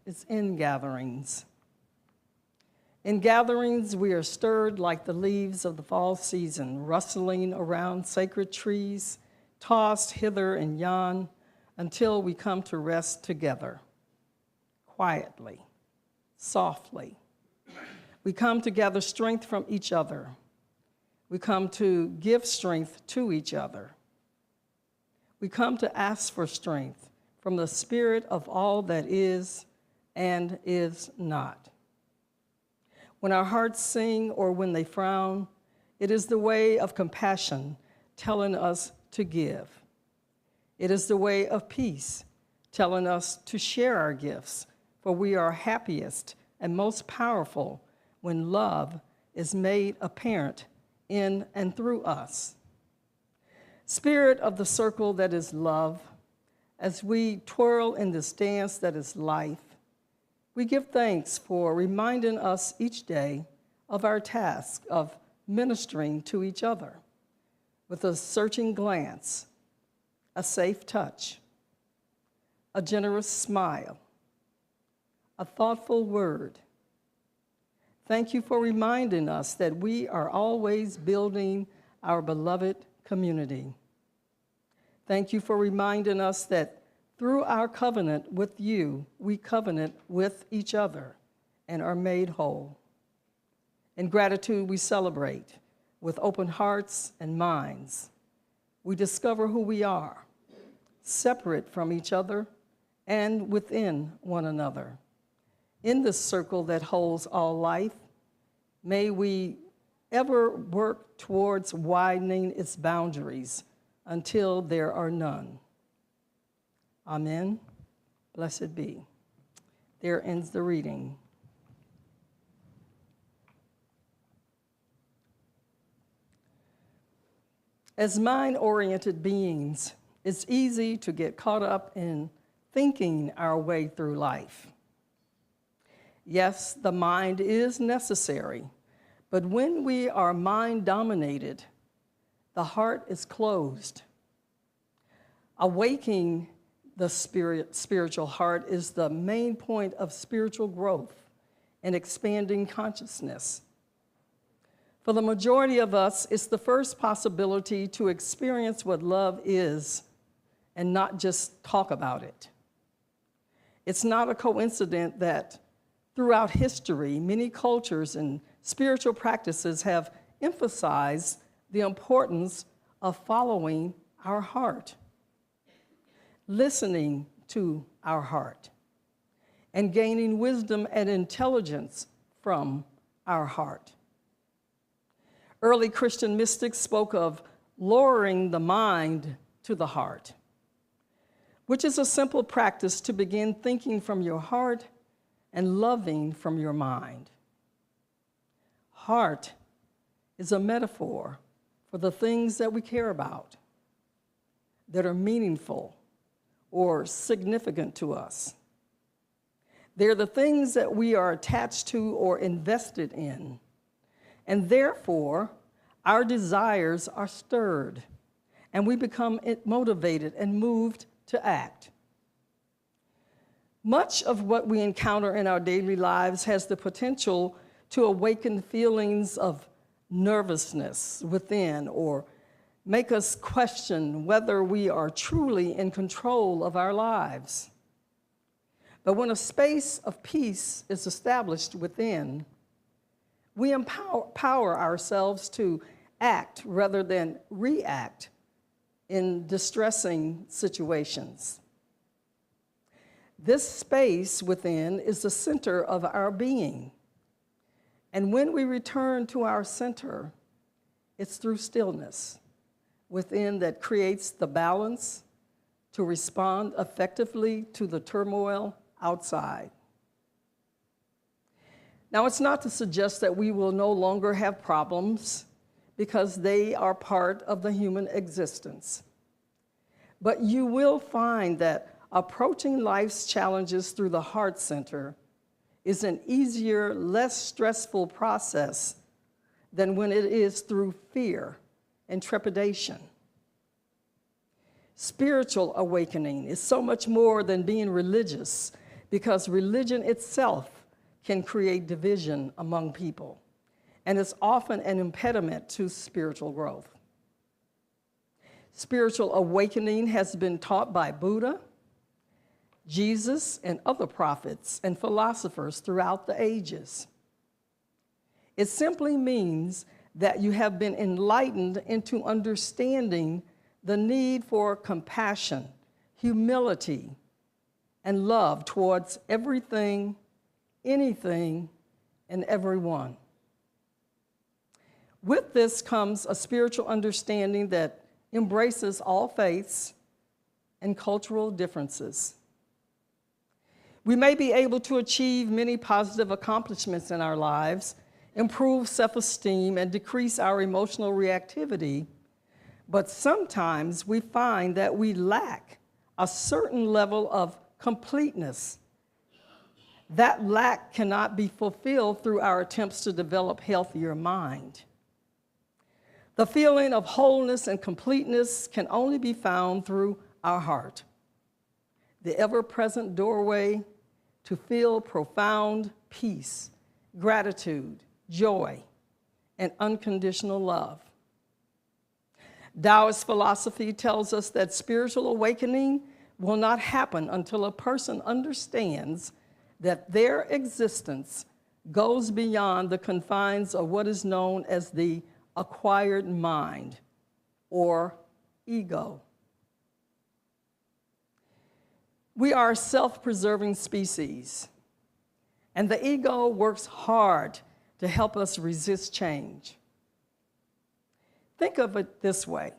is in gatherings. In gatherings, we are stirred like the leaves of the fall season, rustling around sacred trees, tossed hither and yon until we come to rest together, quietly, softly. We come to gather strength from each other. We come to give strength to each other. We come to ask for strength from the spirit of all that is and is not. When our hearts sing or when they frown, it is the way of compassion telling us to give. It is the way of peace telling us to share our gifts, for we are happiest and most powerful when love is made apparent in and through us. Spirit of the circle that is love, as we twirl in this dance that is life, we give thanks for reminding us each day of our task of ministering to each other with a searching glance, a safe touch, a generous smile, a thoughtful word. Thank you for reminding us that we are always building our beloved community. Thank you for reminding us that through our covenant with you, we covenant with each other and are made whole. In gratitude, we celebrate with open hearts and minds. We discover who we are, separate from each other and within one another. In this circle that holds all life, may we ever work towards widening its boundaries until there are none. Amen. Blessed be. There ends the reading. As mind-oriented beings, it's easy to get caught up in thinking our way through life. Yes, the mind is necessary, but when we are mind-dominated, the heart is closed. Awakening the spiritual heart is the main point of spiritual growth and expanding consciousness. For the majority of us, it's the first possibility to experience what love is and not just talk about it. It's not a coincidence that throughout history, many cultures and spiritual practices have emphasized the importance of following our heart, listening to our heart, and gaining wisdom and intelligence from our heart. Early Christian mystics spoke of lowering the mind to the heart, which is a simple practice to begin thinking from your heart and loving from your mind. Heart is a metaphor for the things that we care about, that are meaningful or significant to us. They're the things that we are attached to or invested in, and therefore our desires are stirred, and we become motivated and moved to act. Much of what we encounter in our daily lives has the potential to awaken feelings of nervousness within or make us question whether we are truly in control of our lives. But when a space of peace is established within, we empower ourselves to act rather than react in distressing situations. This space within is the center of our being. And when we return to our center, it's through stillness within that creates the balance to respond effectively to the turmoil outside. Now, it's not to suggest that we will no longer have problems, because they are part of the human existence. But you will find that approaching life's challenges through the heart center is an easier, less stressful process than when it is through fear and trepidation. Spiritual awakening is so much more than being religious, because religion itself can create division among people, and is often an impediment to spiritual growth. Spiritual awakening has been taught by Buddha, Jesus, and other prophets and philosophers throughout the ages. It simply means that you have been enlightened into understanding the need for compassion, humility, and love towards everything, anything, and everyone. With this comes a spiritual understanding that embraces all faiths and cultural differences. We may be able to achieve many positive accomplishments in our lives, improve self-esteem, and decrease our emotional reactivity, but sometimes we find that we lack a certain level of completeness. That lack cannot be fulfilled through our attempts to develop healthier mind. The feeling of wholeness and completeness can only be found through our heart, the ever-present doorway to feel profound peace, gratitude, joy, and unconditional love. Taoist philosophy tells us that spiritual awakening will not happen until a person understands that their existence goes beyond the confines of what is known as the acquired mind, or ego. We are a self-preserving species, and the ego works hard to help us resist change. Think of it this way.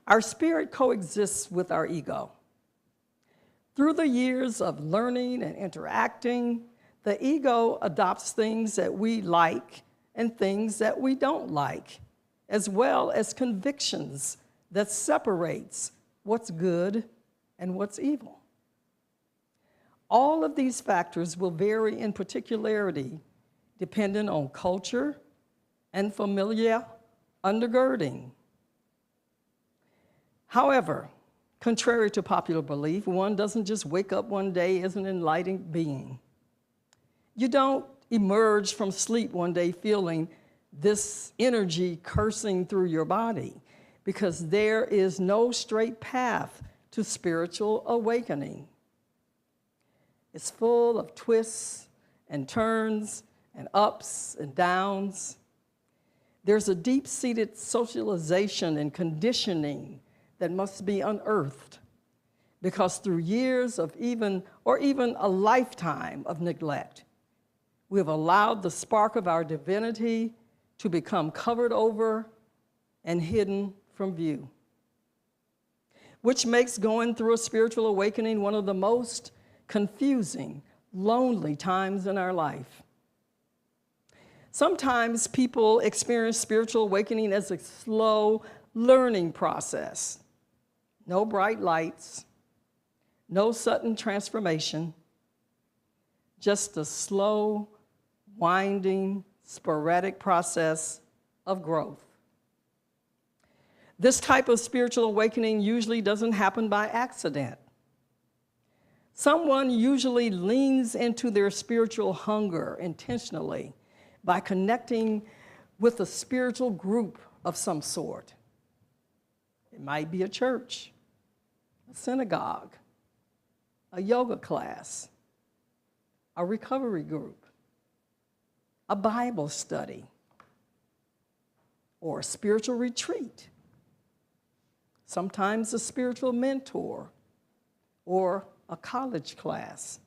Our spirit coexists with our ego. Through the years of learning and interacting, the ego adopts things that we like and things that we don't like, as well as convictions that separates what's good and what's evil. All of these factors will vary in particularity depending on culture and familial undergirding. However, contrary to popular belief, one doesn't just wake up one day as an enlightened being. You don't emerge from sleep one day feeling this energy coursing through your body, because there is no straight path to spiritual awakening. It's full of twists and turns and ups and downs. There's a deep-seated socialization and conditioning that must be unearthed, because through years of even a lifetime of neglect, we have allowed the spark of our divinity to become covered over and hidden from view, which makes going through a spiritual awakening one of the most confusing, lonely times in our life. Sometimes people experience spiritual awakening as a slow learning process. No bright lights, no sudden transformation, just a slow, winding, sporadic process of growth. This type of spiritual awakening usually doesn't happen by accident. Someone usually leans into their spiritual hunger intentionally by connecting with a spiritual group of some sort. It might be a church, a synagogue, a yoga class, a recovery group, a Bible study, or a spiritual retreat, sometimes a spiritual mentor, or a college class.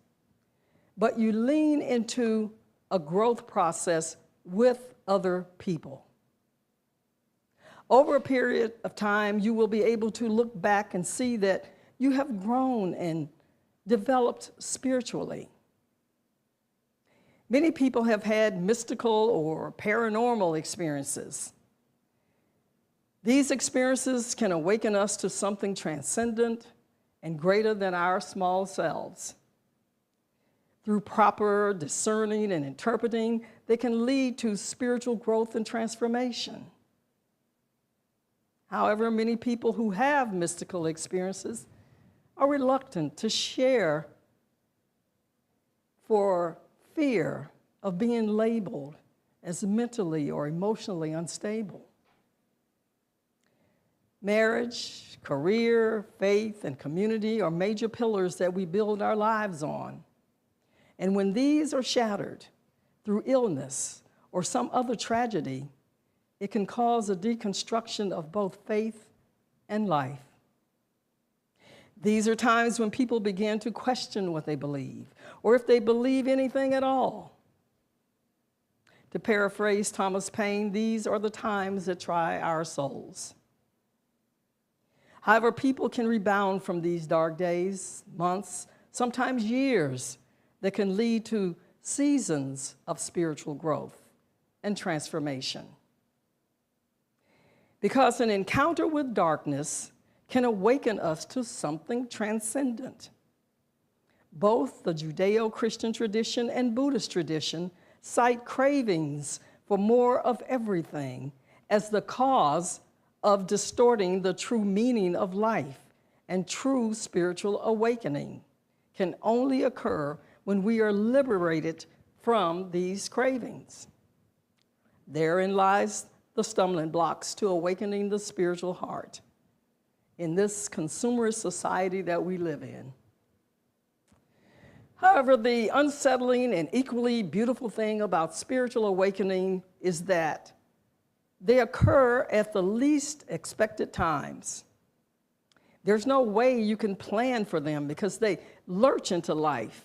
But you lean into a growth process with other people. Over a period of time, you will be able to look back and see that you have grown and developed spiritually. Many people have had mystical or paranormal experiences. These experiences can awaken us to something transcendent and greater than our small selves. Through proper discerning and interpreting, they can lead to spiritual growth and transformation. However, many people who have mystical experiences are reluctant to share for fear of being labeled as mentally or emotionally unstable. Marriage, career, faith, and community are major pillars that we build our lives on. And when these are shattered through illness or some other tragedy, it can cause a deconstruction of both faith and life. These are times when people begin to question what they believe, or if they believe anything at all. To paraphrase Thomas Paine, these are the times that try our souls. However, people can rebound from these dark days, months, sometimes years, that can lead to seasons of spiritual growth and transformation. Because an encounter with darkness can awaken us to something transcendent. Both the Judeo-Christian tradition and Buddhist tradition cite cravings for more of everything as the cause of distorting the true meaning of life, and true spiritual awakening can only occur when we are liberated from these cravings. Therein lies the stumbling blocks to awakening the spiritual heart in this consumerist society that we live in. However, the unsettling and equally beautiful thing about spiritual awakening is that they occur at the least expected times. There's no way you can plan for them because they lurch into life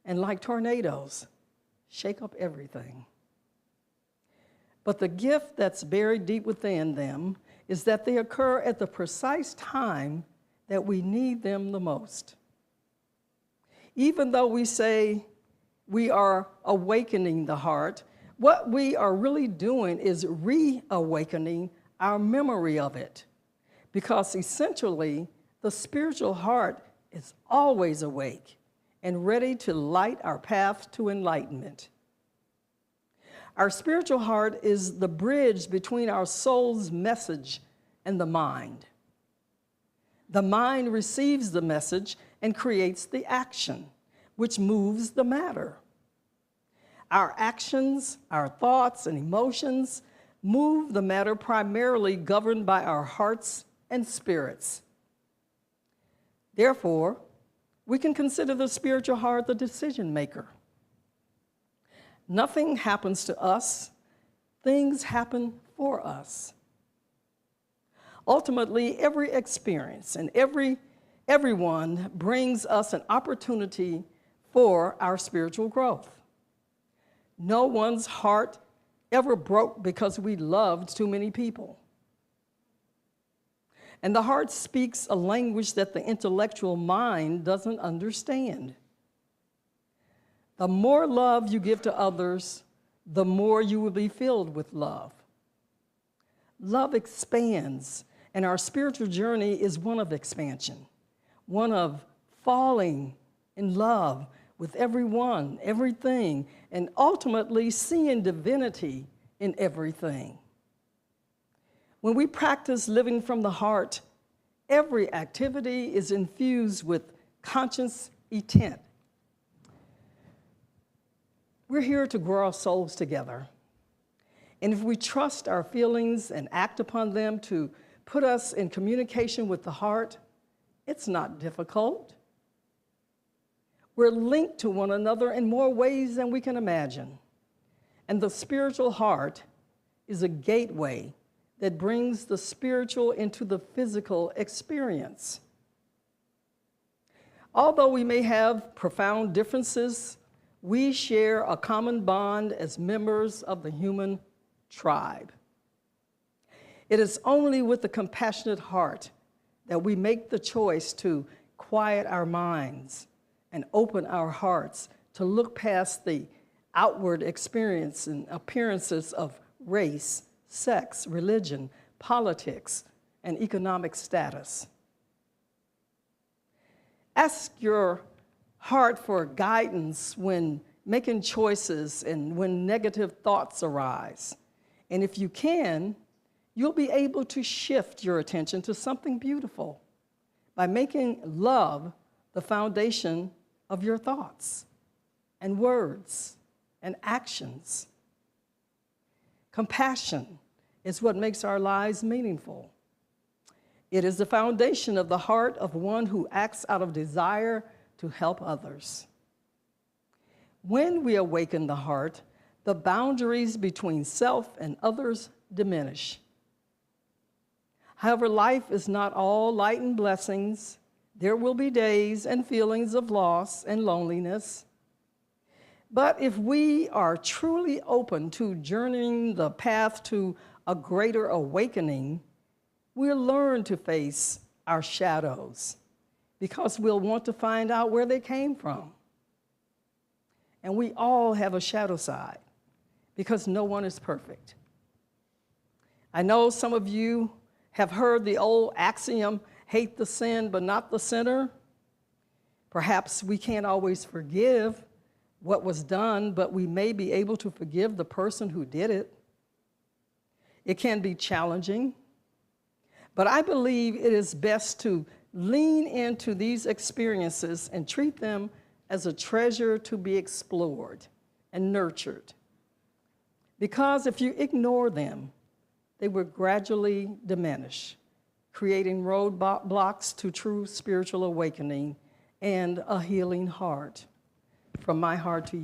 and, like tornadoes, shake up everything. But the gift that's buried deep within them is that they occur at the precise time that we need them the most. Even though we say we are awakening the heart, what we are really doing is reawakening our memory of it, because essentially the spiritual heart is always awake and ready to light our path to enlightenment. Our spiritual heart is the bridge between our soul's message and the mind. The mind receives the message and creates the action, which moves the matter. Our actions, our thoughts, and emotions move the matter primarily governed by our hearts and spirits. Therefore, we can consider the spiritual heart the decision maker. Nothing happens to us, things happen for us. Ultimately, every experience and everyone brings us an opportunity for our spiritual growth. No one's heart ever broke because we loved too many people. And the heart speaks a language that the intellectual mind doesn't understand. The more love you give to others, the more you will be filled with love. Love expands, and our spiritual journey is one of expansion, one of falling in love with everyone, everything, and ultimately seeing divinity in everything. When we practice living from the heart, every activity is infused with conscious intent. We're here to grow our souls together. And if we trust our feelings and act upon them to put us in communication with the heart, it's not difficult. We're linked to one another in more ways than we can imagine. And the spiritual heart is a gateway that brings the spiritual into the physical experience. Although we may have profound differences, we share a common bond as members of the human tribe. It is only with a compassionate heart that we make the choice to quiet our minds and open our hearts to look past the outward experience and appearances of race, sex, religion, politics, and economic status. Ask your heart for guidance when making choices and when negative thoughts arise. And if you can, you'll be able to shift your attention to something beautiful by making love the foundation of your thoughts and words and actions. Compassion is what makes our lives meaningful. It is the foundation of the heart of one who acts out of desire to help others. When we awaken the heart, the boundaries between self and others diminish. However, life is not all light and blessings. There will be days and feelings of loss and loneliness. But if we are truly open to journeying the path to a greater awakening, we'll learn to face our shadows because we'll want to find out where they came from. And we all have a shadow side because no one is perfect. I know some of you have heard the old axiom, hate the sin but not the sinner. Perhaps we can't always forgive what was done, but we may be able to forgive the person who did it. It can be challenging, but I believe it is best to lean into these experiences and treat them as a treasure to be explored and nurtured. Because if you ignore them, they will gradually diminish, creating roadblocks to true spiritual awakening and a healing heart. From my heart to you.